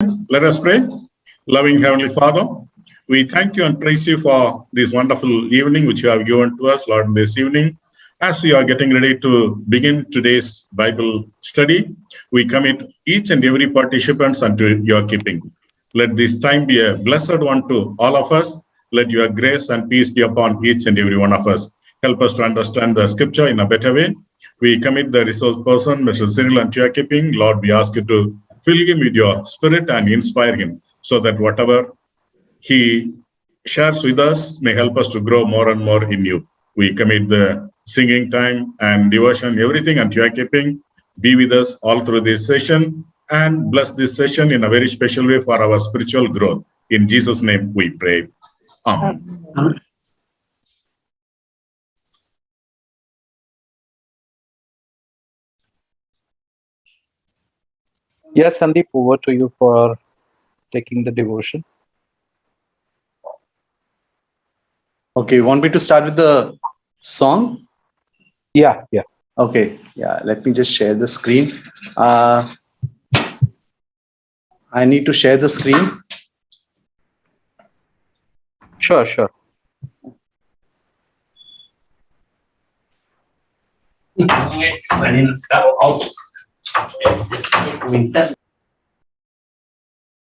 Let us pray. Loving Heavenly Father, we thank you and praise you for this wonderful evening which you have given to us, Lord, this evening. As we are getting ready to begin today's Bible study, we commit each and every participant unto your keeping. Let this time be a blessed one to all of us. Let your grace and peace be upon each and every one of us. Help us to understand the scripture in a better way. We commit the resource person, Mr. Cyril, unto your keeping. Lord, we ask you to fill him with your spirit and inspire him so that whatever he shares with us may help us to grow more and more in you. We commit the singing time and devotion, everything unto your keeping. Be with us all through this session and bless this session in a very special way for our spiritual growth. In Jesus' name we pray. Amen. Yes, Sandeep, over to you for taking the devotion. Okay, you want me to start with the song? Yeah. Okay, yeah, let me just share the screen. I need to share the screen. Sure.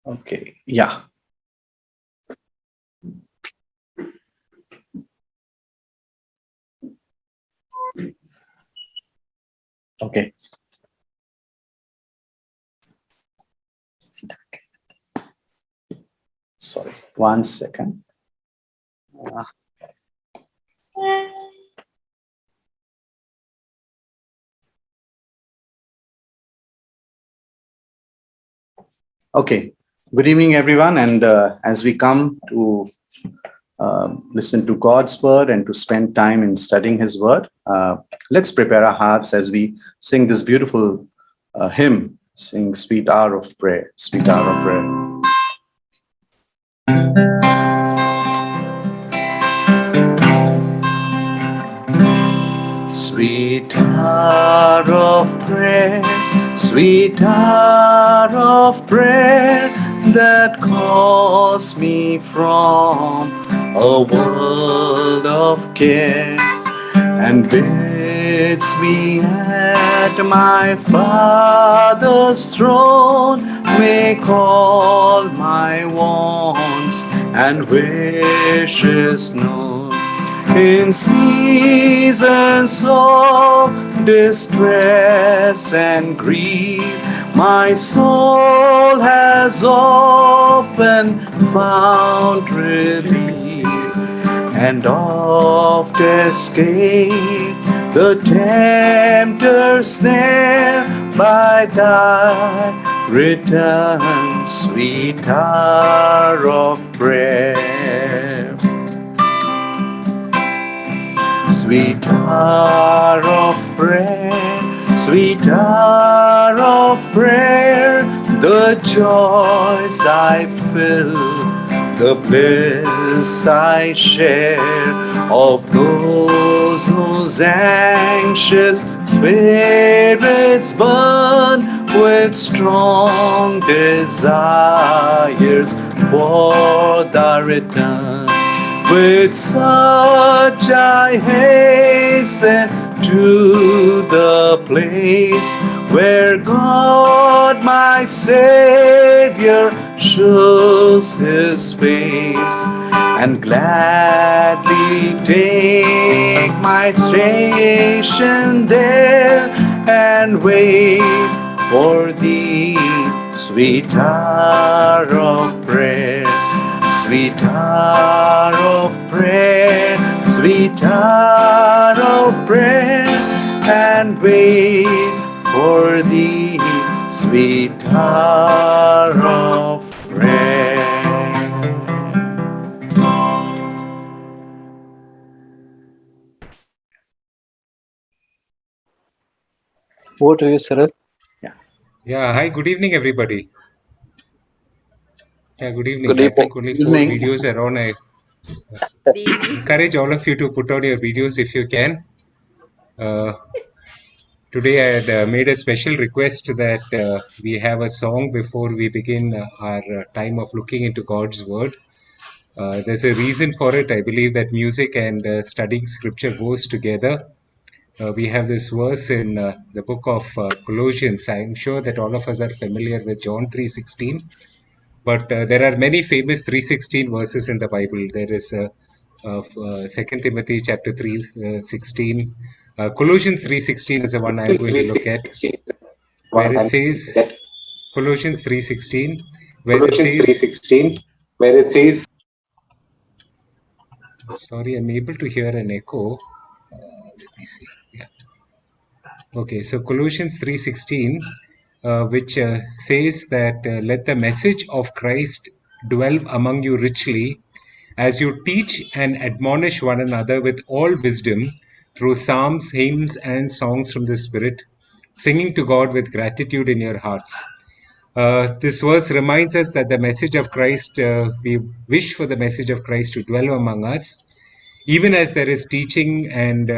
Okay, yeah. Okay. Sorry, 1 second. Okay, good evening, everyone. And as we come to listen to God's word and to spend time in studying his word, let's prepare our hearts as we sing this beautiful hymn, sing Sweet Hour of Prayer, Sweet Hour of Prayer. Sweet hour of prayer, sweet hour of prayer that calls me from a world of care and bids me at my Father's throne make all my wants and wishes known. In seasons of distress and grief, my soul has often found relief and oft escaped the tempter's snare by thy return, sweet hour of prayer. Sweet hour of prayer, sweet hour of prayer, the joys I feel, the bliss I share of those whose anxious spirits burn with strong desires for thy return. With such I hasten to the place where God my Savior shows his face, and gladly take my station there and wait for thee, sweet hour of prayer. Sweet hour of prayer, sweet hour of prayer, and wait for thee, sweet hour of prayer. Over to you, Cyril. Yeah, hi, good evening, everybody. Yeah, good evening. Good I evening. think only 4 videos are on. I encourage all of you to put out your videos if you can. Today I had made a special request that we have a song before we begin our time of looking into God's Word. There's a reason for it. I believe that music and studying Scripture goes together. We have this verse in the book of Colossians. I'm sure that all of us are familiar with John 3:16, but there are many famous 3:16 verses in the Bible. There is 2 Timothy chapter 3:16. Colossians 3:16 is the one I'm going to look at, where it says, Colossians 3:16, where it says, sorry, I'm able to hear an echo. Let me see. Yeah. Okay, so Colossians 3:16, which says that let the message of Christ dwell among you richly, as you teach and admonish one another with all wisdom through psalms, hymns, and songs from the Spirit, singing to God with gratitude in your hearts. This verse reminds us that the message of Christ, we wish for the message of Christ to dwell among us, even as there is teaching, and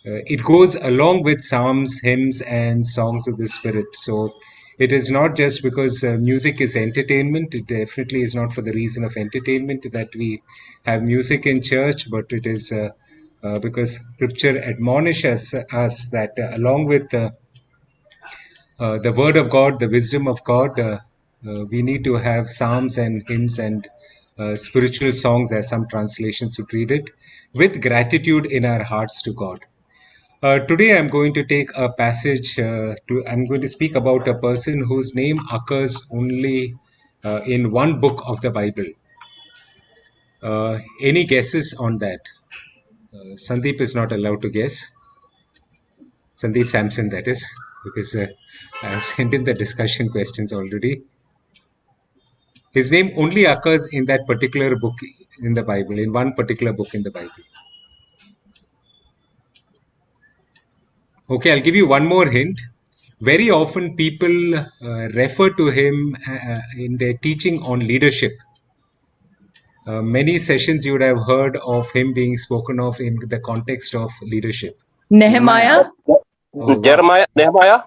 it goes along with psalms, hymns, and songs of the Spirit. So it is not just because music is entertainment. It definitely is not for the reason of entertainment that we have music in church, but it is because Scripture admonishes us that along with the Word of God, the wisdom of God, we need to have psalms and hymns and spiritual songs, as some translations would read it, with gratitude in our hearts to God. Today I'm going to take a passage, I'm going to speak about a person whose name occurs only in one book of the Bible. Any guesses on that? Sandeep is not allowed to guess. Sandeep Samson, that is, because I've sent in the discussion questions already. His name only occurs in that particular book in the Bible, in one particular book in the Bible. Okay, I'll give you one more hint. Very often people refer to him in their teaching on leadership. Many sessions you would have heard of him being spoken of in the context of leadership. Nehemiah. Oh, wow. Nehemiah.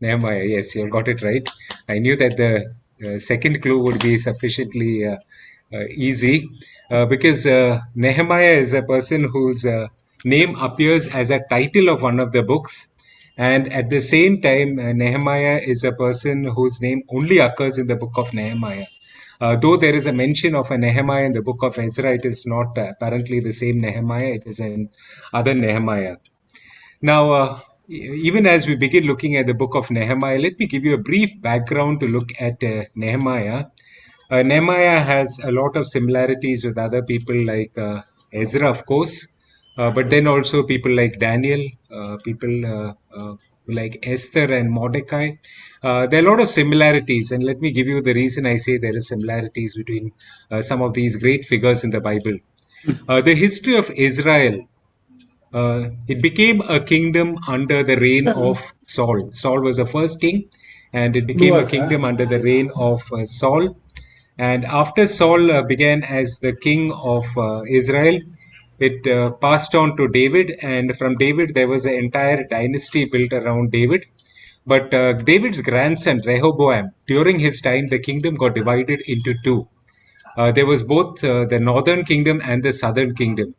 Nehemiah, yes, you got it right. I knew that the second clue would be sufficiently easy because Nehemiah is a person whose name appears as a title of one of the books. And at the same time, Nehemiah is a person whose name only occurs in the book of Nehemiah. Though there is a mention of a Nehemiah in the book of Ezra, it is not apparently the same Nehemiah, it is an other Nehemiah. Now, even as we begin looking at the book of Nehemiah, let me give you a brief background to look at Nehemiah. Nehemiah has a lot of similarities with other people like Ezra, of course, but then also people like Daniel, people like Esther and Mordecai. There are a lot of similarities, and let me give you the reason I say there are similarities between some of these great figures in the Bible. The history of Israel, it became a kingdom under the reign of Saul. Saul was the first king, and it became a kingdom under the reign of Saul. And after Saul began as the king of Israel, it passed on to David, and from David there was an entire dynasty built around David. But David's grandson Rehoboam, during his time, the kingdom got divided into two. There was both the northern kingdom and the southern kingdom.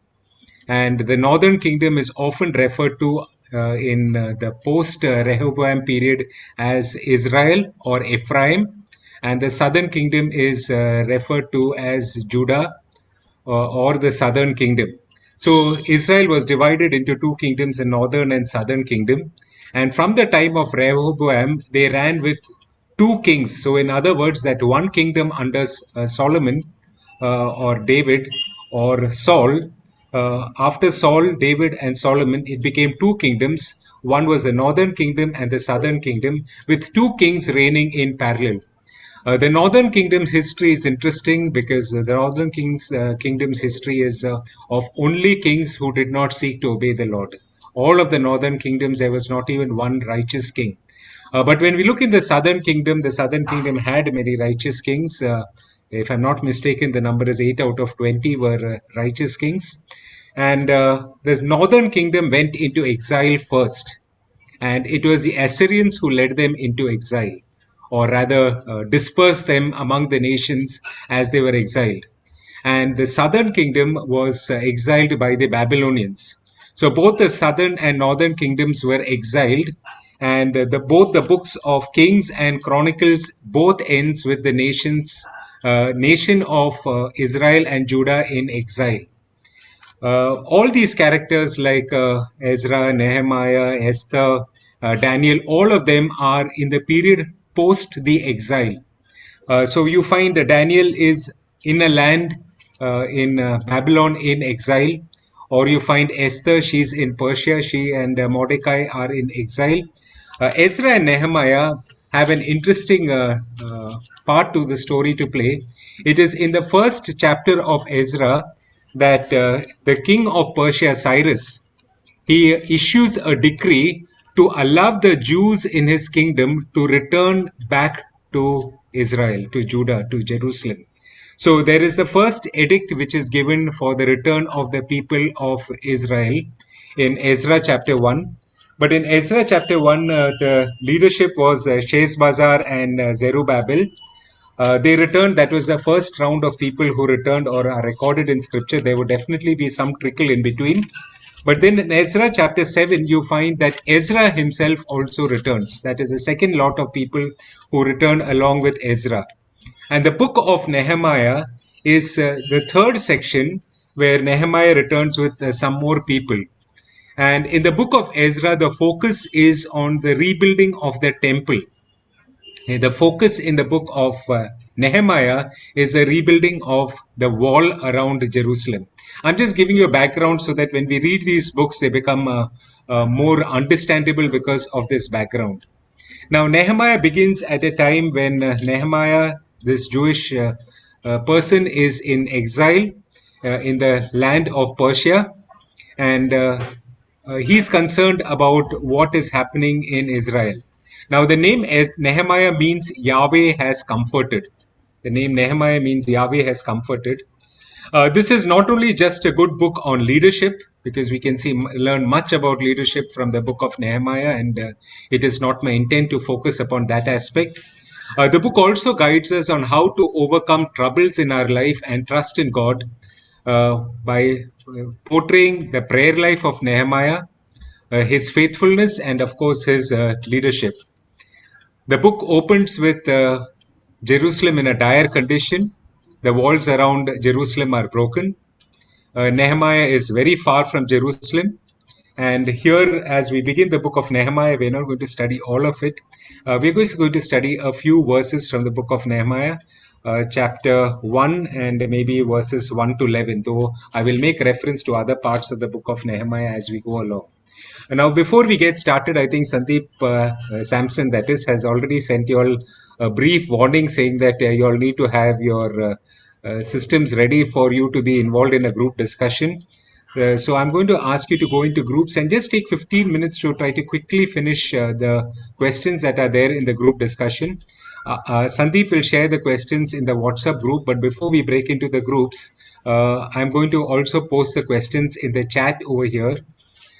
And the northern kingdom is often referred to in the post-Rehoboam period as Israel or Ephraim, and the southern kingdom is referred to as Judah or the southern kingdom. So Israel was divided into two kingdoms, the northern and southern kingdom. And from the time of Rehoboam, they ran with two kings. So in other words, that one kingdom under Solomon or David or Saul, after Saul, David, and Solomon, it became two kingdoms. One was the northern kingdom and the southern kingdom, with two kings reigning in parallel. The northern kingdom's history is interesting because the northern kingdom's history is of only kings who did not seek to obey the Lord. All of the northern kingdoms, there was not even one righteous king. But when we look in the southern kingdom had many righteous kings. If I'm not mistaken, the number is 8 out of 20 were righteous kings. And the northern kingdom went into exile first. and it was the Assyrians who led them into exile, or rather dispersed them among the nations as they were exiled. And the southern kingdom was exiled by the Babylonians. So both the southern and northern kingdoms were exiled, and both the books of Kings and Chronicles both ends with the nation of Israel and Judah in exile. All these characters like Ezra, Nehemiah, Esther, Daniel, all of them are in the period post the exile. So you find Daniel is in a land in Babylon in exile, or you find Esther, she's in Persia, she and Mordecai are in exile. Ezra and Nehemiah have an interesting part to the story to play. It is in the first chapter of Ezra that the king of Persia, Cyrus, he issues a decree to allow the Jews in his kingdom to return back to Israel, to Judah, to Jerusalem. So there is the first edict which is given for the return of the people of Israel in Ezra chapter 1. But in Ezra chapter 1, the leadership was Sheshbazzar and Zerubbabel. They returned. That was the first round of people who returned or are recorded in scripture. There would definitely be some trickle in between. But then in Ezra chapter 7, you find that Ezra himself also returns. That is the second lot of people who return along with Ezra. And the book of Nehemiah is the third section where Nehemiah returns with some more people. And in the book of Ezra, the focus is on the rebuilding of the temple. The focus in the book of Nehemiah is the rebuilding of the wall around Jerusalem. I'm just giving you a background so that when we read these books, they become more understandable because of this background. Now, Nehemiah begins at a time when Nehemiah, this Jewish person, is in exile in the land of Persia, and he's concerned about what is happening in Israel. Now, the name Nehemiah means Yahweh has comforted. The name Nehemiah means Yahweh has comforted. This is not only just a good book on leadership, because we can learn much about leadership from the book of Nehemiah, and it is not my intent to focus upon that aspect. The book also guides us on how to overcome troubles in our life and trust in God by portraying the prayer life of Nehemiah, his faithfulness, and of course his leadership. The book opens with Jerusalem in a dire condition. The walls around Jerusalem are broken. Nehemiah is very far from Jerusalem. And here, as we begin the book of Nehemiah, we're not going to study all of it. We're just going to study a few verses from the book of Nehemiah, chapter 1 and maybe verses 1 to 11, though I will make reference to other parts of the book of Nehemiah as we go along. Now, before we get started, I think Sandeep Samson, that is, has already sent you all a brief warning saying that you all need to have your systems ready for you to be involved in a group discussion. So I'm going to ask you to go into groups and just take 15 minutes to try to quickly finish the questions that are there in the group discussion. Sandeep will share the questions in the WhatsApp group, but before we break into the groups, I'm going to also post the questions in the chat over here.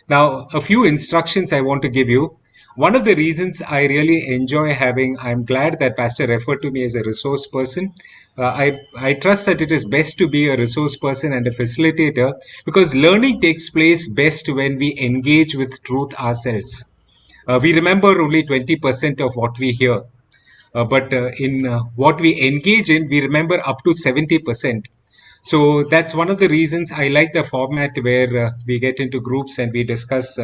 Now, a few instructions I want to give you. One of the reasons I really enjoy I'm glad that Pastor referred to me as a resource person. I trust that it is best to be a resource person and a facilitator because learning takes place best when we engage with truth ourselves. We remember only 20% of what we hear, but in what we engage in, we remember up to 70%. So that's one of the reasons I like the format where we get into groups and we discuss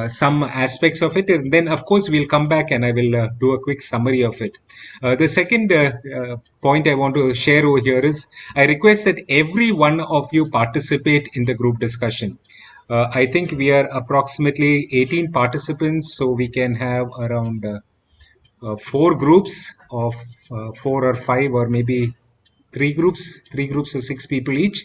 some aspects of it. And then, of course, we'll come back and I will do a quick summary of it. The second point I want to share over here is I request that every one of you participate in the group discussion. I think we are approximately 18 participants, so we can have around 4 groups of 4 or 5 or maybe three groups of 6 people each.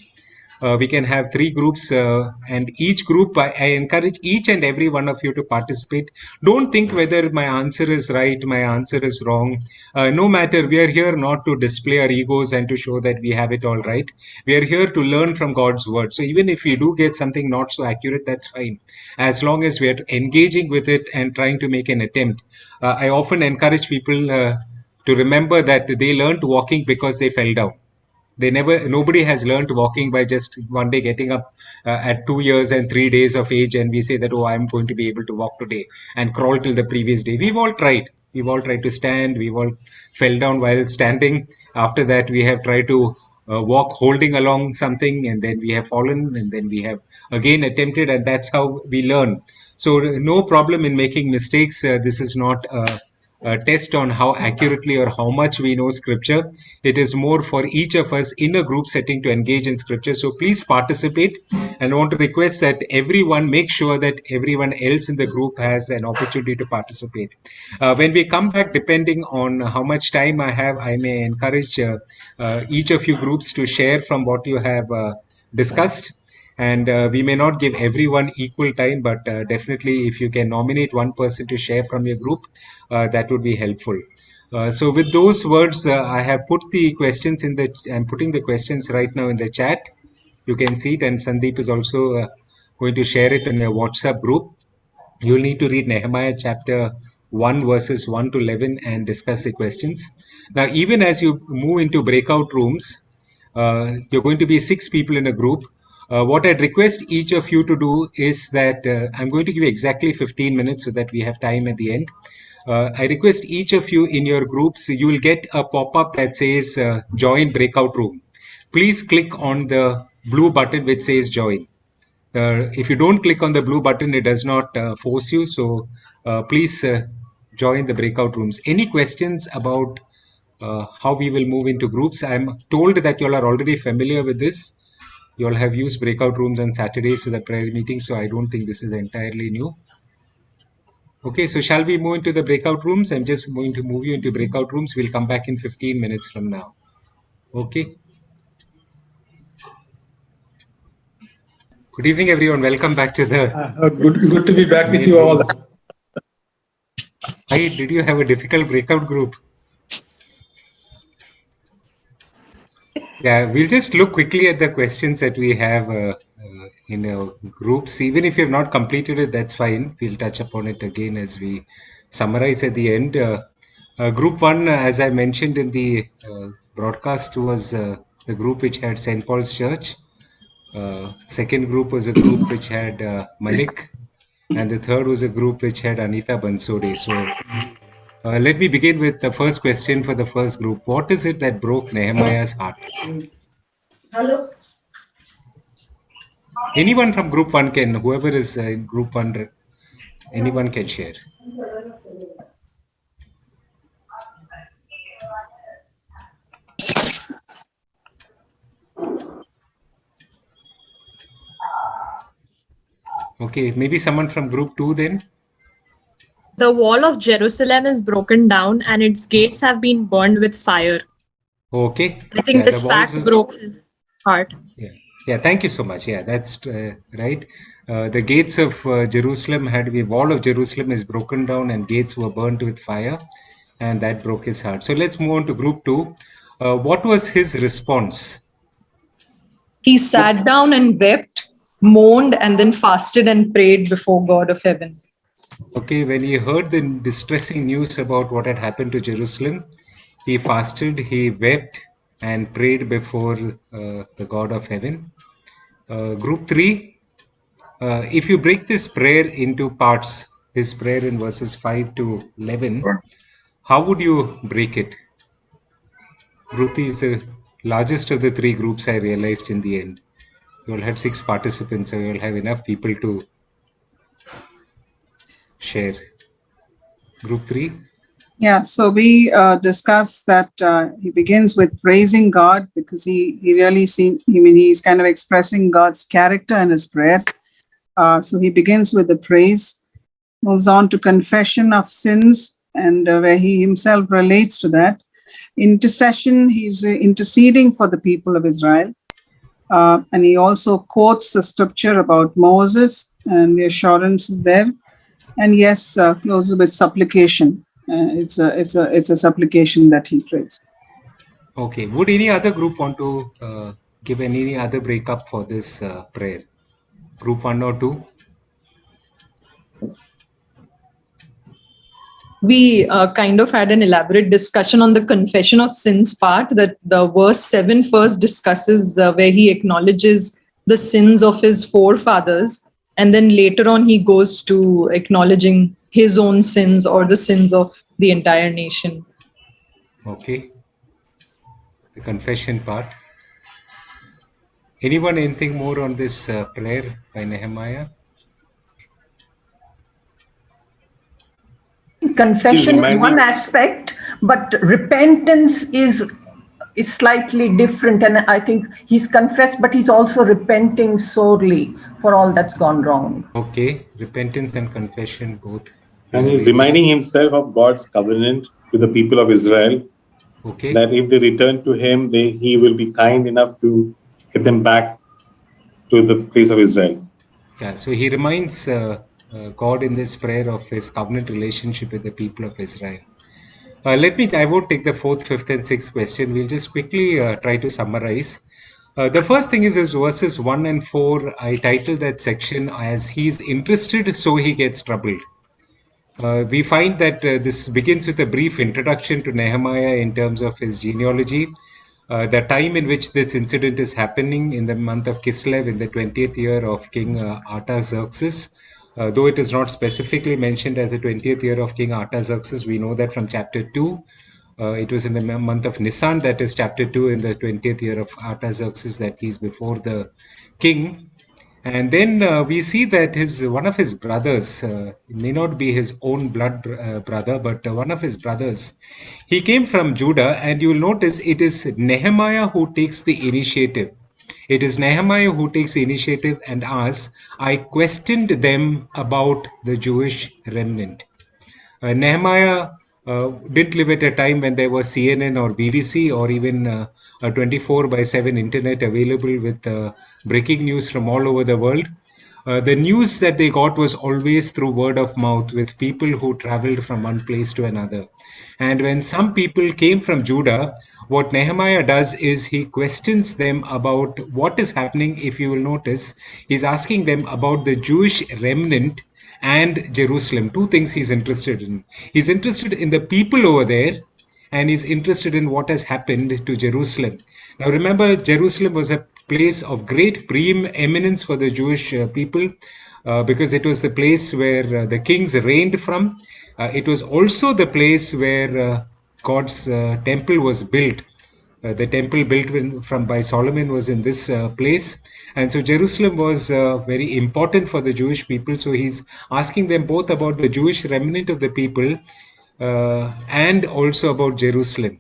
We can have 3 groups, and each group, I encourage each and every one of you to participate. Don't think whether my answer is right, my answer is wrong. No matter, we are here not to display our egos and to show that we have it all right. We are here to learn from God's word. So even if we do get something not so accurate, that's fine, as long as we are engaging with it and trying to make an attempt. I often encourage people to remember that they learned walking because they fell down. Nobody has learned walking by just one day getting up at 2 years and 3 days of age, and we say that, oh, I'm going to be able to walk today, and crawl till the previous day. We've all tried to stand. We've all fell down while standing. After that, we have tried to walk holding along something, and then we have fallen, and then we have again attempted, and that's how we learn. So no problem in making mistakes. This is not a test on how accurately or how much we know scripture. It is more for each of us in a group setting to engage in scripture. So please participate, and I want to request that everyone make sure that everyone else in the group has an opportunity to participate. When we come back, depending on how much time I have, I may encourage each of you groups to share from what you have discussed. And we may not give everyone equal time, but definitely if you can nominate one person to share from your group, that would be helpful. So with those words, I have put the questions I'm putting the questions right now in the chat. You can see it, and Sandeep is also going to share it in a WhatsApp group. You'll need to read Nehemiah chapter 1 verses 1 to 11 and discuss the questions. Now, even as you move into breakout rooms, you're going to be 6 people in a group. What I'd request each of you to do is that I'm going to give you exactly 15 minutes so that we have time at the end. I request each of you in your groups, you will get a pop-up that says join breakout room. Please click on the blue button which says join. If you don't click on the blue button, it does not force you. So please join the breakout rooms. Any questions about how we will move into groups? I'm told that you all are already familiar with this. You all have used breakout rooms on Saturdays for the prayer meetings, so I don't think this is entirely new. Okay, so shall we move into the breakout rooms? I'm just going to move you into breakout rooms. We'll come back in 15 minutes from now. Okay. Good evening, everyone. Welcome back to the... Good to be back with you all. Hi, did you have a difficult breakout group? Yeah, we'll just look quickly at the questions that we have in our groups. Even if you have not completed it, that's fine. We'll touch upon it again as we summarize at the end. Group 1, as I mentioned in the broadcast, was the group which had St. Paul's Church. Second group was a group which had Malik. And the third was a group which had Anita Bansode. So let me begin with the first question for the first group. What is it that broke Nehemiah's heart? Hello. Anyone from group 1 can, whoever is in group 1, anyone can share. Okay, maybe someone from group 2 then. The wall of Jerusalem is broken down and its gates have been burned with fire. Okay. I think this fact broke his heart. Yeah, thank you so much. Yeah, that's right. The gates of Jerusalem the wall of Jerusalem is broken down and gates were burnt with fire, and that broke his heart. So let's move on to group 2. What was his response? He sat down and wept, mourned, and then fasted and prayed before God of heaven. Okay, when he heard the distressing news about what had happened to Jerusalem, he fasted, he wept, and prayed before the God of heaven. Group 3, if you break this prayer into parts, this prayer in verses 5 to 11, how would you break it? Group 3 is the largest of the 3 groups, I realized in the end. You all had 6 participants, so you all have enough people to share. Group 3? Yeah, so we discussed that he begins with praising God because he really he's kind of expressing God's character in his prayer. So he begins with the praise, moves on to confession of sins, and where he himself relates to that. Intercession, he's interceding for the people of Israel. And he also quotes the scripture about Moses and the assurance there. And yes, closes with supplication. It's a supplication that he prays. Okay. Would any other group want to give any other breakup for this prayer? Group 1 or 2? We kind of had an elaborate discussion on the confession of sins part, that the verse 7 first discusses where he acknowledges the sins of his forefathers, and then later on he goes to acknowledging his own sins or the sins of the entire nation. Okay. The confession part. Anyone anything more on this prayer by Nehemiah? Confession is one aspect, but repentance is slightly different. And I think he's confessed, but he's also repenting sorely for all that's gone wrong. Okay. Repentance and confession both. And he's reminding himself of God's covenant to the people of Israel, Okay. that if they return to him, he will be kind enough to get them back to the place of Israel. Yeah. So he reminds God in this prayer of his covenant relationship with the people of Israel. I won't take the 4th, 5th, and 6th question. We'll just quickly try to summarize. The first thing is verses 1 and 4. I titled that section as he's interested, so he gets troubled. We find that this begins with a brief introduction to Nehemiah in terms of his genealogy, the time in which this incident is happening in the month of Kislev in the 20th year of King Artaxerxes. Though it is not specifically mentioned as the 20th year of King Artaxerxes, we know that from chapter 2. It was in the month of Nisan, that is chapter 2, in the 20th year of Artaxerxes, that he's before the king. And then we see that one of his brothers, it may not be his own blood brother, but one of his brothers, he came from Judah, and you will notice it is Nehemiah who takes the initiative. It is Nehemiah who takes the initiative and asks, I questioned them about the Jewish remnant. Nehemiah didn't live at a time when there was CNN or BBC or even a 24/7 internet available with breaking news from all over the world. The news that they got was always through word of mouth with people who traveled from one place to another. And when some people came from Judah, what Nehemiah does is he questions them about what is happening. If you will notice, he's asking them about the Jewish remnant and Jerusalem. Two things he's interested in. He's interested in the people over there, and he's interested in what has happened to Jerusalem. Now remember, Jerusalem was a place of great preeminence for the Jewish people because it was the place where the kings reigned from. It was also the place where God's temple was built. The temple built by Solomon was in this place. And so Jerusalem was very important for the Jewish people. So he's asking them both about the Jewish remnant of the people and also about Jerusalem.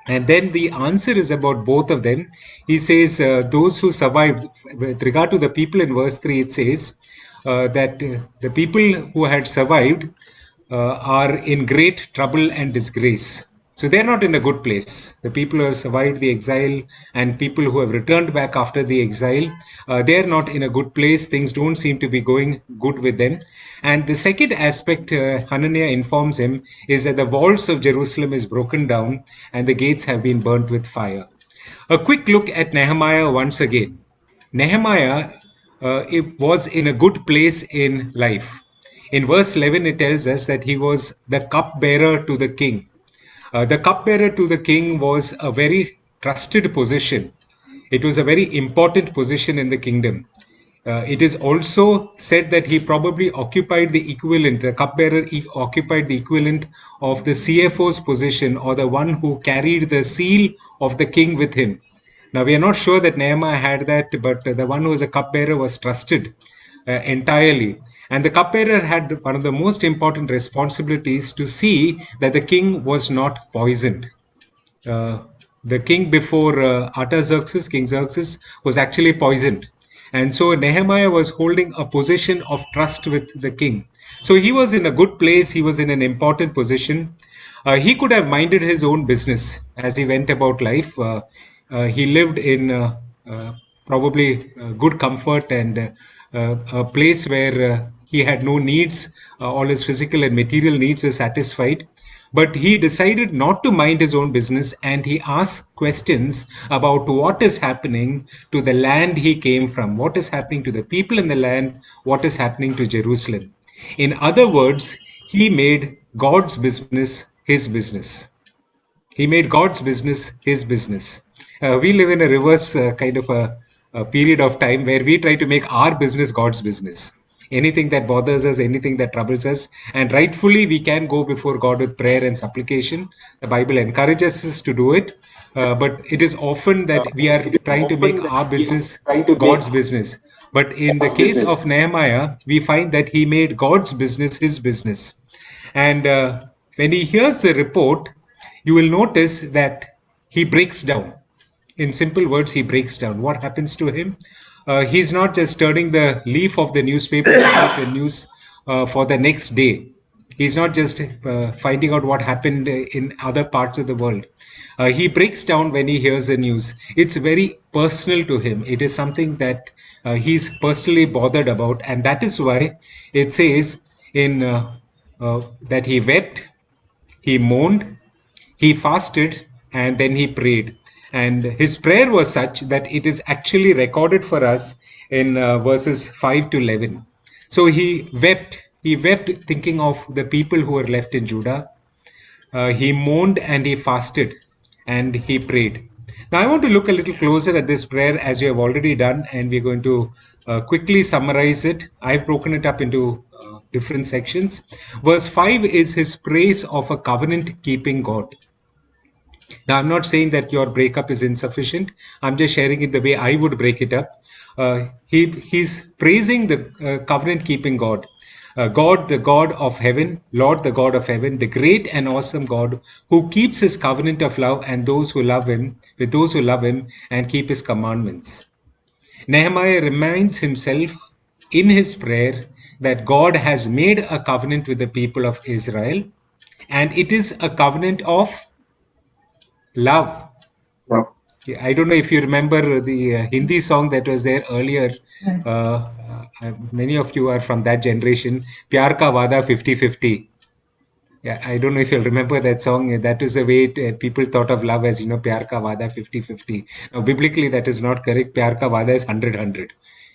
And then the answer is about both of them. He says, those who survived, with regard to the people in verse 3, it says that the people who had survived are in great trouble and disgrace. So they're not in a good place. The people who have survived the exile and people who have returned back after the exile, they're not in a good place. Things don't seem to be going good with them. And the second aspect Hananiah informs him is that the walls of Jerusalem is broken down and the gates have been burnt with fire. A quick look at Nehemiah once again. Nehemiah it was in a good place in life. In verse 11, it tells us that he was the cupbearer to the king. The cupbearer to the king was a very trusted position. It was a very important position in the kingdom. It is also said that he probably occupied the equivalent, the cupbearer occupied the equivalent of the CFO's position, or the one who carried the seal of the king with him. Now, we are not sure that Nehemiah had that, but the one who was a cupbearer was trusted entirely. And the cupbearer had one of the most important responsibilities to see that the king was not poisoned. The king before Artaxerxes, King Xerxes, was actually poisoned. And so Nehemiah was holding a position of trust with the king. So he was in a good place. He was in an important position. He could have minded his own business as he went about life. He lived in probably good comfort and a place where he had no needs, all his physical and material needs are satisfied. But he decided not to mind his own business, and he asked questions about what is happening to the land he came from, what is happening to the people in the land, what is happening to Jerusalem. In other words, he made God's business his business. He made God's business his business. We live in a reverse kind of a period of time where we try to make our business God's business. Anything that bothers us, anything that troubles us, and rightfully we can go before God with prayer and supplication. The Bible encourages us to do it, but it is often that we are trying to make our business God's business. But in the case of Nehemiah, we find that he made God's business his business. And when he hears the report, you will notice that he breaks down. In simple words, he breaks down. What happens to him? He's not just turning the leaf of the newspaper to get the news for the next day. He's not just finding out what happened in other parts of the world. He breaks down when he hears the news. It's very personal to him. It is something that he's personally bothered about. And that is why it says in that he wept, he mourned, he fasted, and then he prayed. And his prayer was such that it is actually recorded for us in verses 5 to 11. So he wept thinking of the people who were left in Judah. He mourned and he fasted and he prayed. Now I want to look a little closer at this prayer as you have already done, and we're going to quickly summarize it. I've broken it up into different sections. Verse 5 is his praise of a covenant-keeping God. Now, I'm not saying that your breakup is insufficient. I'm just sharing it the way I would break it up. He's praising the covenant-keeping God. God, the God of heaven, Lord, the God of heaven, the great and awesome God who keeps his covenant of love and those who love him, with those who love him and keep his commandments. Nehemiah reminds himself in his prayer that God has made a covenant with the people of Israel, and it is a covenant of love. I don't know if you remember the Hindi song that was there earlier. Many of you are from that generation. Pyar Ka Vada 50-50. Yeah, I don't know if you'll remember that song. That is the way people thought of love as, Pyar Ka Vada 50-50. Now, biblically, that is not correct. Pyar Ka Vada is 100-100.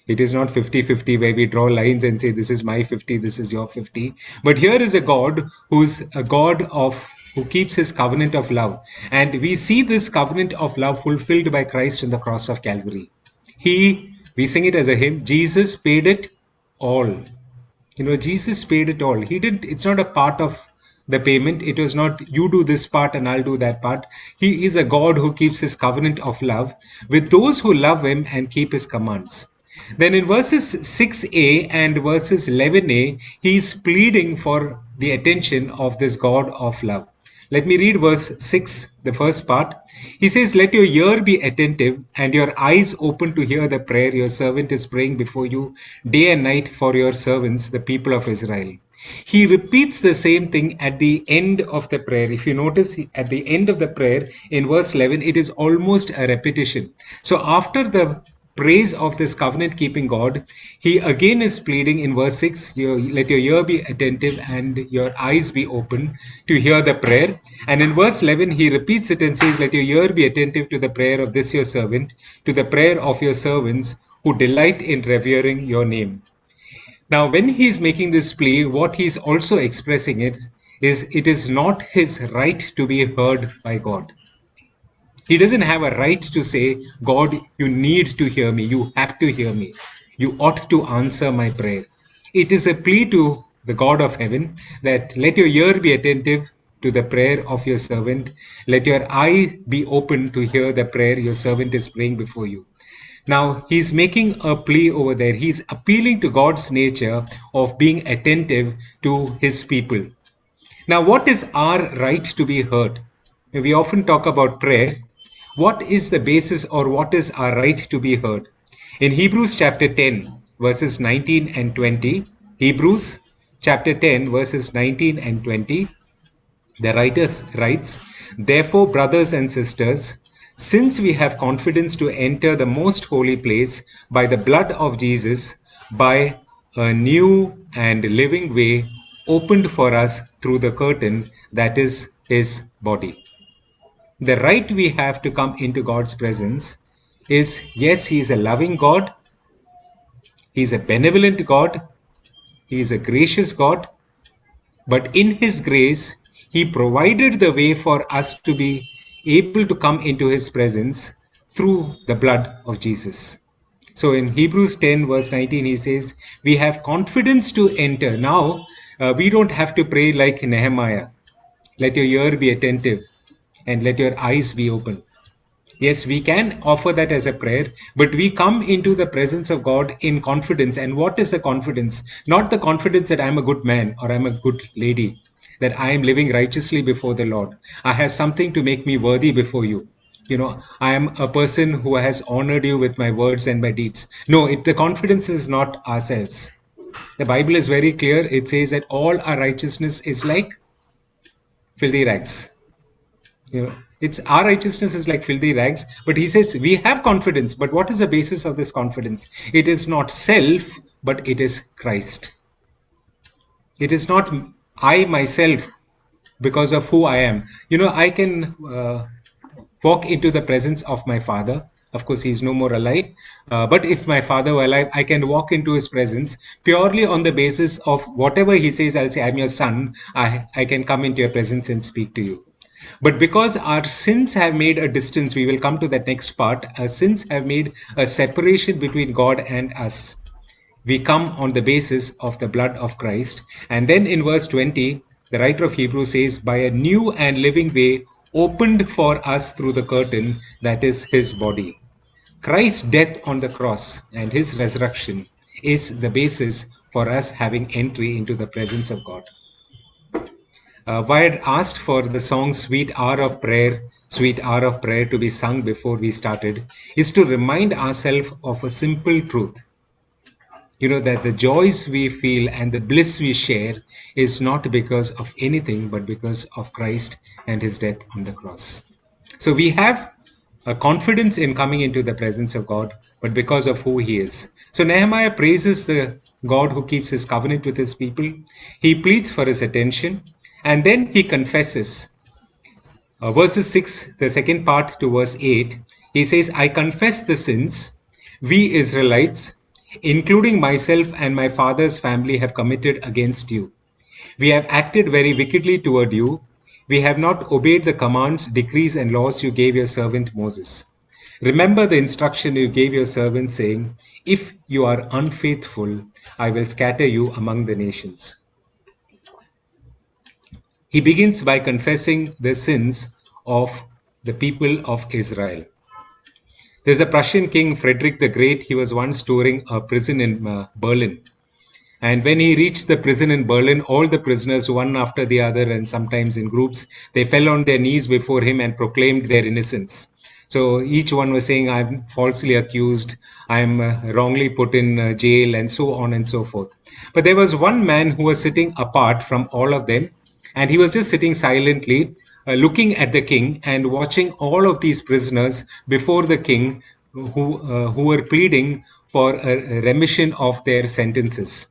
It is not 50-50 where we draw lines and say, this is my 50, this is your 50. But here is a God who's a God who keeps his covenant of love. And we see this covenant of love fulfilled by Christ on the cross of Calvary. We sing it as a hymn, Jesus paid it all. Jesus paid it all. It's not a part of the payment. It was not, you do this part and I'll do that part. He is a God who keeps his covenant of love with those who love him and keep his commands. Then in verses 6a and verses 11a, he is pleading for the attention of this God of love. Let me read verse 6, the first part. He says, let your ear be attentive and your eyes open to hear the prayer your servant is praying before you day and night for your servants, the people of Israel. He repeats the same thing at the end of the prayer. If you notice at the end of the prayer in verse 11, it is almost a repetition. So after the praise of this covenant-keeping God, he again is pleading in verse 6, let your ear be attentive and your eyes be open to hear the prayer. And in verse 11, he repeats it and says, let your ear be attentive to the prayer of this your servant, to the prayer of your servants who delight in revering your name. Now, when he's making this plea, what he's also expressing it is not his right to be heard by God. He doesn't have a right to say, God, you need to hear me. You have to hear me. You ought to answer my prayer. It is a plea to the God of heaven that let your ear be attentive to the prayer of your servant. Let your eye be open to hear the prayer your servant is praying before you. Now, he's making a plea over there. He's appealing to God's nature of being attentive to his people. Now, what is our right to be heard? We often talk about prayer. What is the basis or what is our right to be heard? In Hebrews chapter 10, verses 19 and 20, Hebrews chapter 10, verses 19 and 20, the writer writes, therefore, brothers and sisters, since we have confidence to enter the most holy place by the blood of Jesus, by a new and living way opened for us through the curtain that is his body. The right we have to come into God's presence is, yes, he is a loving God, he is a benevolent God, he is a gracious God, but in his grace, he provided the way for us to be able to come into his presence through the blood of Jesus. So in Hebrews 10 verse 19, he says, we have confidence to enter. Now, we don't have to pray like Nehemiah. Let your ear be attentive and let your eyes be open. Yes, we can offer that as a prayer, but we come into the presence of God in confidence. And what is the confidence? Not the confidence that I'm a good man or I'm a good lady, that I am living righteously before the Lord. I have something to make me worthy before you. You know, I am a person who has honored you with my words and my deeds. No, the confidence is not ourselves. The Bible is very clear. It says that all our righteousness is like filthy rags. You know, it's our righteousness is like filthy rags, but he says we have confidence. But what is the basis of this confidence? It is not self, but it is Christ. It is not I myself because of who I am. You know, I can walk into the presence of my father. Of course, he's no more alive. But if my father were alive, I can walk into his presence purely on the basis of whatever he says. I'll say, I'm your son. I can come into your presence and speak to you. But because our sins have made a distance, we will come to that next part. Our sins have made a separation between God and us. We come on the basis of the blood of Christ. And then in verse 20, the writer of Hebrews says, by a new and living way opened for us through the curtain, that is his body. Christ's death on the cross and his resurrection is the basis for us having entry into the presence of God. Why I had asked for the song Sweet Hour of Prayer to be sung before we started is to remind ourselves of a simple truth. You know, that the joys we feel and the bliss we share is not because of anything, but because of Christ and his death on the cross. So we have a confidence in coming into the presence of God, but because of who he is. So Nehemiah praises the God who keeps his covenant with his people. He pleads for his attention. And then he confesses. Verses 6, the second part to verse 8, he says, I confess the sins we Israelites, including myself and my father's family, have committed against you. We have acted very wickedly toward you. We have not obeyed the commands, decrees, and laws you gave your servant Moses. Remember the instruction you gave your servant, saying, if you are unfaithful, I will scatter you among the nations. He begins by confessing the sins of the people of Israel. There's a Prussian king, Frederick the Great. He was once touring a prison in Berlin. And when he reached the prison in Berlin, all the prisoners, one after the other, and sometimes in groups, they fell on their knees before him and proclaimed their innocence. So each one was saying, I'm falsely accused, I'm wrongly put in jail, and so on and so forth. But there was one man who was sitting apart from all of them. And he was just sitting silently, looking at the king and watching all of these prisoners before the king who were pleading for a remission of their sentences.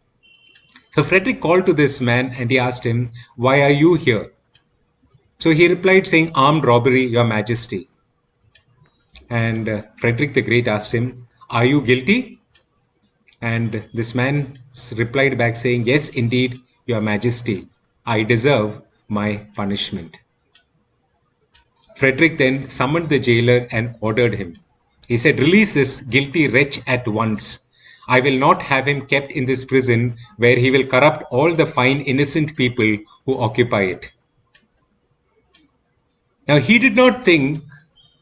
So Frederick called to this man and he asked him, why are you here? So he replied saying, armed robbery, your majesty. And Frederick the Great asked him, are you guilty? And this man replied back saying, yes, indeed, your majesty. I deserve my punishment. Frederick then summoned the jailer and ordered him. He said, release this guilty wretch at once. I will not have him kept in this prison where he will corrupt all the fine innocent people who occupy it. Now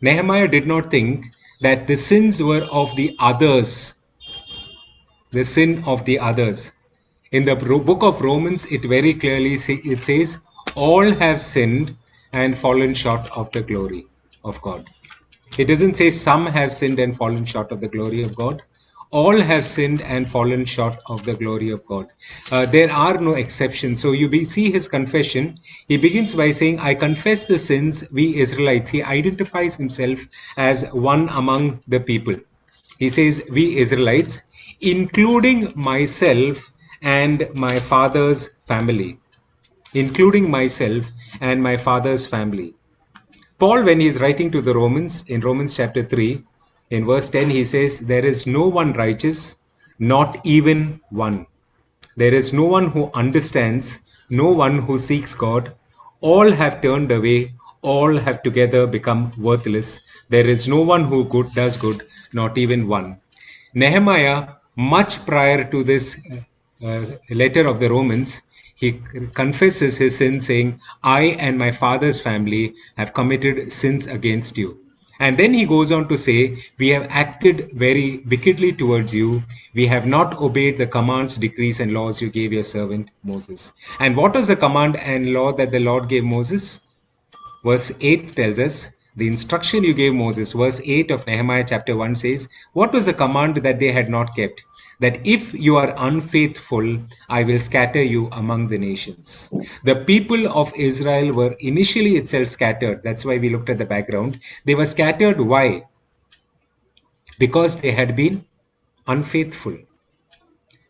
Nehemiah did not think that the sins were of the others. The sin of the others. In the book of Romans, it very clearly says, all have sinned and fallen short of the glory of God. It doesn't say some have sinned and fallen short of the glory of God. All have sinned and fallen short of the glory of God. There are no exceptions. So see his confession. He begins by saying, I confess the sins, we Israelites. He identifies himself as one among the people. He says, we Israelites, including myself and my father's family. Including myself and my father's family. Paul, when he is writing to the Romans, in Romans chapter 3, in verse 10, he says, there is no one righteous, not even one. There is no one who understands, no one who seeks God. All have turned away, all have together become worthless. There is no one who does good, not even one. Nehemiah, much prior to this letter of the Romans, he confesses his sin, saying, I and my father's family have committed sins against you. And then he goes on to say, we have acted very wickedly towards you. We have not obeyed the commands, decrees, and laws you gave your servant Moses. And what was the command and law that the Lord gave Moses? Verse 8 tells us, the instruction you gave Moses. Verse 8 of Nehemiah chapter 1 says, what was the command that they had not kept? That if you are unfaithful, I will scatter you among the nations. The people of Israel were initially itself scattered. That's why we looked at the background. They were scattered. Why? Because they had been unfaithful.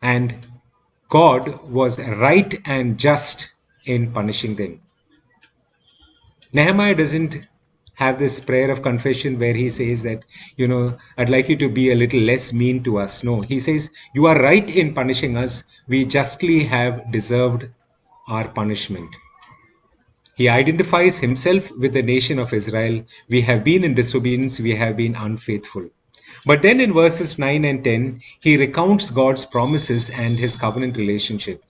And God was right and just in punishing them. Nehemiah doesn't have this prayer of confession where he says that, I'd like you to be a little less mean to us. No, he says, you are right in punishing us. We justly have deserved our punishment. He identifies himself with the nation of Israel. We have been in disobedience. We have been unfaithful. But then in verses 9 and 10, he recounts God's promises and his covenant relationship.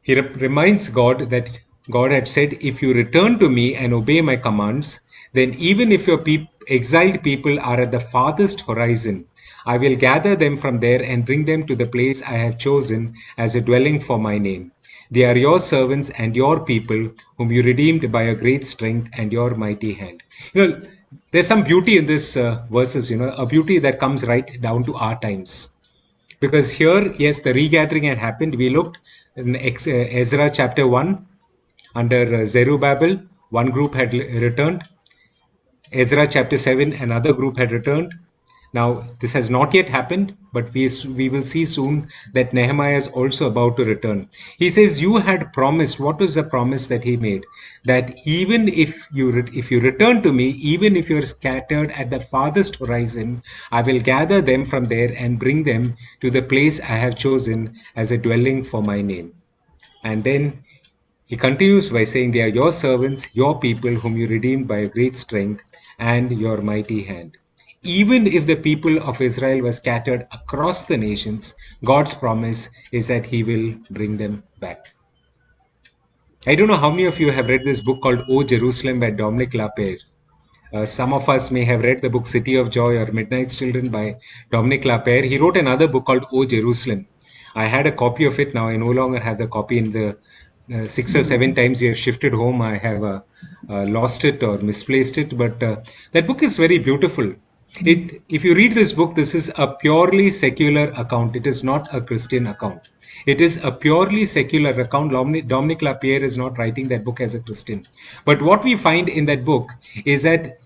He reminds God that God had said, if you return to me and obey my commands, then even if your exiled people are at the farthest horizon, I will gather them from there and bring them to the place I have chosen as a dwelling for my name. They are your servants and your people, whom you redeemed by a great strength and your mighty hand. There's some beauty in this verses, a beauty that comes right down to our times. Because here, yes, the regathering had happened. We looked in Ezra chapter 1, under Zerubbabel, one group had returned. Ezra chapter 7, another group had returned. Now, this has not yet happened, but we will see soon that Nehemiah is also about to return. He says, you had promised. What was the promise that he made? That even if you return to me, even if you're scattered at the farthest horizon, I will gather them from there and bring them to the place I have chosen as a dwelling for my name. And then he continues by saying, they are your servants, your people, whom you redeemed by a great strength and your mighty hand. Even if the people of Israel were scattered across the nations, God's promise is that he will bring them back. I don't know how many of you have read this book called O Jerusalem by Dominic Lapierre. Some of us may have read the book City of Joy or Midnight's Children by Dominic Lapierre. He wrote another book called O Jerusalem. I had a copy of it. Now I no longer have the copy. In the 6 or 7 times we have shifted home, I have lost it or misplaced it. But that book is very beautiful. If you read this book, this is a purely secular account. It is not a Christian account. It is a purely secular account. Dominic Lapierre is not writing that book as a Christian. But what we find in that book is that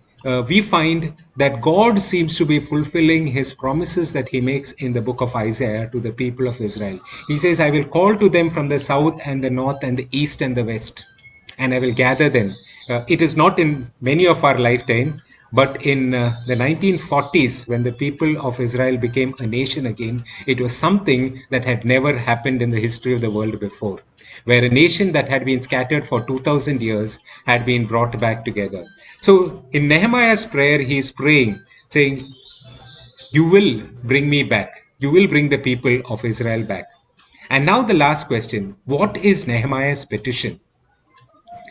we find that God seems to be fulfilling his promises that he makes in the book of Isaiah to the people of Israel. He says, I will call to them from the south and the north and the east and the west, and I will gather them. It is not in many of our lifetime, but in the 1940s, when the people of Israel became a nation again, it was something that had never happened in the history of the world before, where a nation that had been scattered for 2000 years had been brought back together. So in Nehemiah's prayer, he is praying, saying, you will bring me back. You will bring the people of Israel back. And now the last question, what is Nehemiah's petition?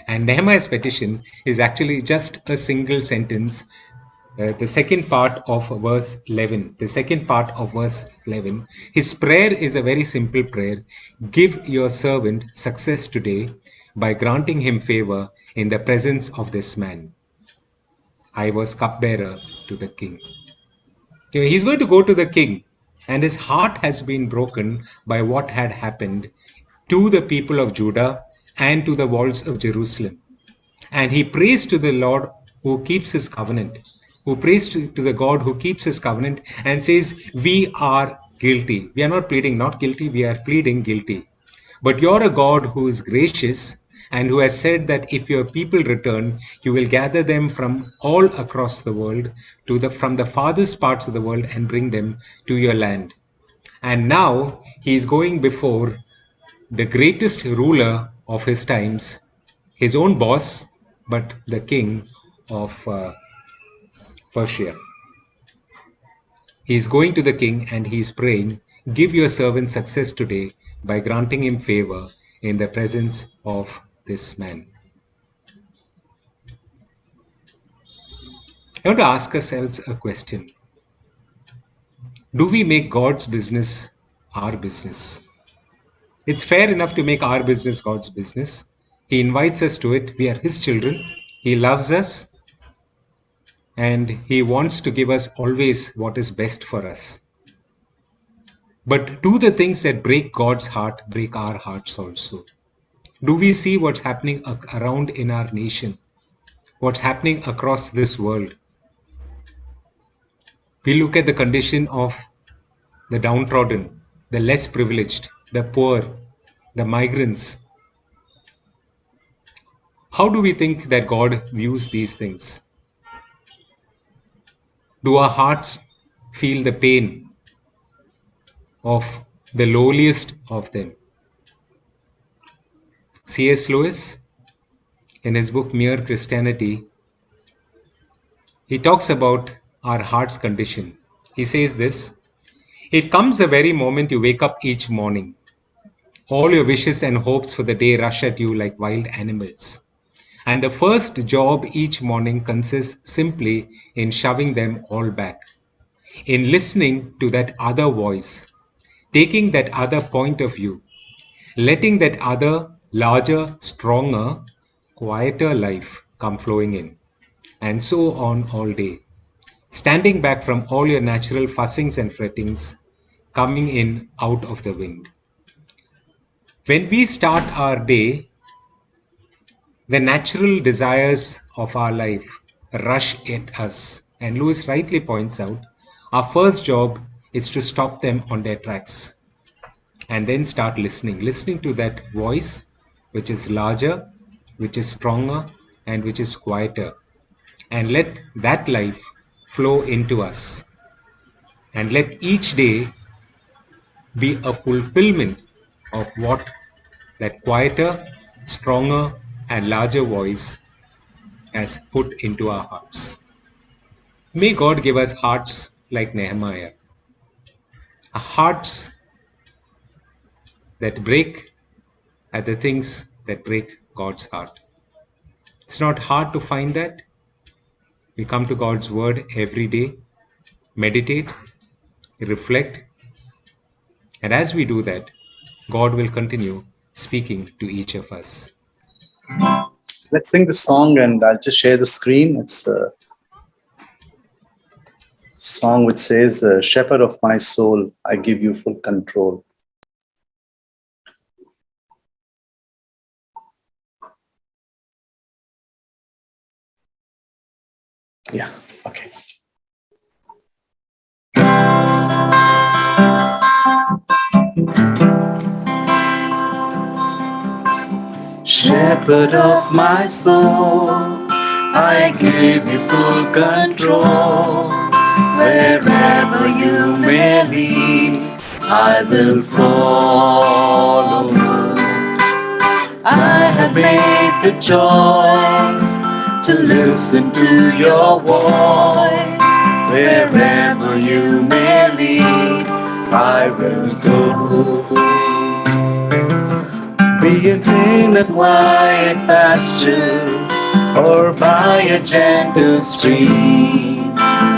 And Nehemiah's petition is actually just a single sentence. The second part of verse 11. The second part of verse 11. His prayer is a very simple prayer. Give your servant success today by granting him favor in the presence of this man. I was cupbearer to the king. Okay, he's going to go to the king. and his heart has been broken by what had happened to the people of Judah and to the walls of Jerusalem. And he prays to the Lord who keeps his covenant, who prays to the God who keeps his covenant and says, we are guilty. We are not pleading not guilty, we are pleading guilty. But you're a God who is gracious and who has said that if your people return, you will gather them from all across the world, from the farthest parts of the world, and bring them to your land. And now he is going before the greatest ruler of his times, his own boss, but the king of Persia. He is going to the king and he is praying, give your servant success today by granting him favor in the presence of this man. I want to ask ourselves a question. Do we make God's business our business? It's fair enough to make our business God's business. He invites us to it. We are his children. He loves us. And he wants to give us always what is best for us. But do the things that break God's heart break our hearts also? Do we see what's happening around in our nation? What's happening across this world? We look at the condition of the downtrodden, the less privileged, the poor, the migrants. How do we think that God views these things? Do our hearts feel the pain of the lowliest of them? C.S. Lewis, in his book Mere Christianity, he talks about our heart's condition. He says this, it comes the very moment you wake up each morning. All your wishes and hopes for the day rush at you like wild animals. And the first job each morning consists simply in shoving them all back, in listening to that other voice, taking that other point of view, letting that other larger, stronger, quieter life come flowing in, and so on all day. Standing back from all your natural fussings and frettings, coming in out of the wind. When we start our day, the natural desires of our life rush at us. And Lewis rightly points out, our first job is to stop them on their tracks and then start listening to that voice which is larger, which is stronger, and which is quieter. And let that life flow into us. And let each day be a fulfillment of what that quieter, stronger, and larger voice has put into our hearts. May God give us hearts like Nehemiah, hearts that break at the things that break God's heart. It's not hard to find that. We come to God's word every day, meditate, reflect, and as we do that, God will continue speaking to each of us. Let's sing the song, and I'll just share the screen. It's a song which says, Shepherd of my soul, I give you full control. Yeah, okay. Shepherd of my soul, I give you full control. Wherever you may lead, I will follow. I have made the choice to listen to your voice. Wherever you may lead, I will go. Be it in a quiet pasture or by a gentle stream,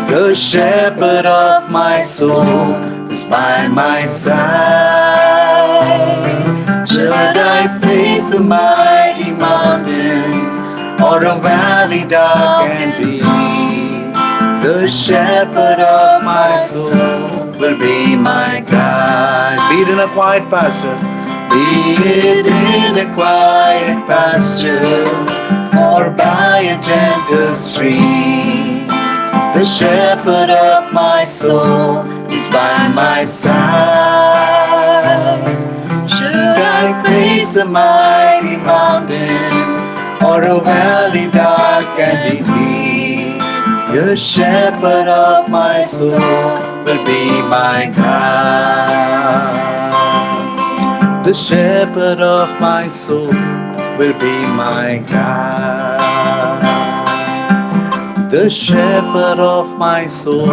the shepherd of my soul is by my side. Should I face a mighty mountain or a valley dark and deep, the shepherd of my soul will be my guide. Be it in a quiet pasture, be it in a quiet pasture, or by a gentle stream. The shepherd of my soul is by my side. Should I face a mighty mountain, or a valley dark and deep, the shepherd of my soul will be my guide. The shepherd of my soul will be my guide. The shepherd of my soul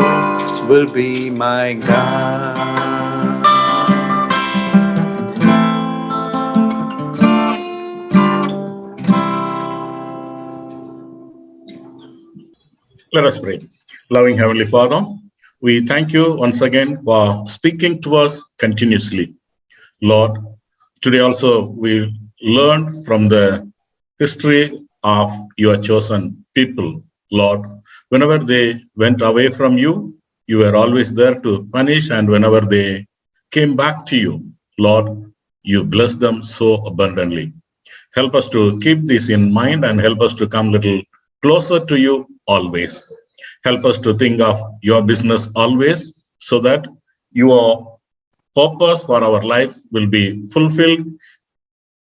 will be my guide. Let us pray. Loving Heavenly Father, we thank you once again for speaking to us continuously. Lord, today also we learned from the history of your chosen people. Lord, whenever they went away from you, you were always there to punish, and whenever they came back to you, Lord, you blessed them so abundantly. Help us to keep this in mind and help us to come a little closer to you always. Help us to think of your business always, so that your purpose for our life will be fulfilled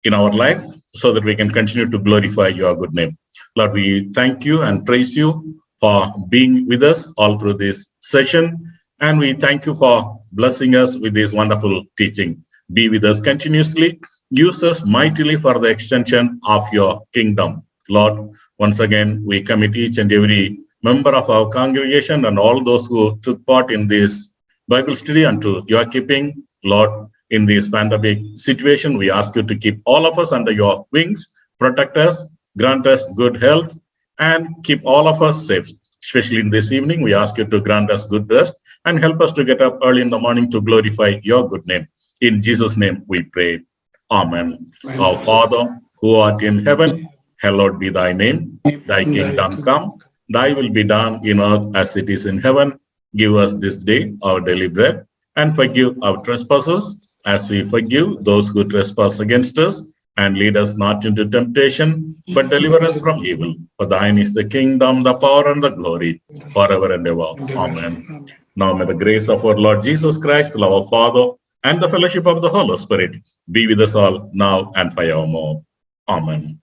in our life, so that we can continue to glorify your good name. Lord, we thank you and praise you for being with us all through this session. And we thank you for blessing us with this wonderful teaching. Be with us continuously. Use us mightily for the extension of your kingdom. Lord, once again, we commit each and every member of our congregation and all those who took part in this Bible study unto your keeping. Lord, in this pandemic situation, we ask you to keep all of us under your wings, protect us, grant us good health, and keep all of us safe. Especially in this evening, we ask you to grant us good rest and help us to get up early in the morning to glorify your good name. In Jesus' name we pray. Amen. Our Father, who art in heaven, hallowed be thy name. Thy kingdom come, thy will be done in earth as it is in heaven. Give us this day our daily bread, and forgive our trespasses as we forgive those who trespass against us. And lead us not into temptation, but deliver us from evil. For thine is the kingdom, the power, and the glory, forever and ever. Amen. Now may the grace of our Lord Jesus Christ, the love of Father, and the fellowship of the Holy Spirit be with us all now and forevermore. Amen.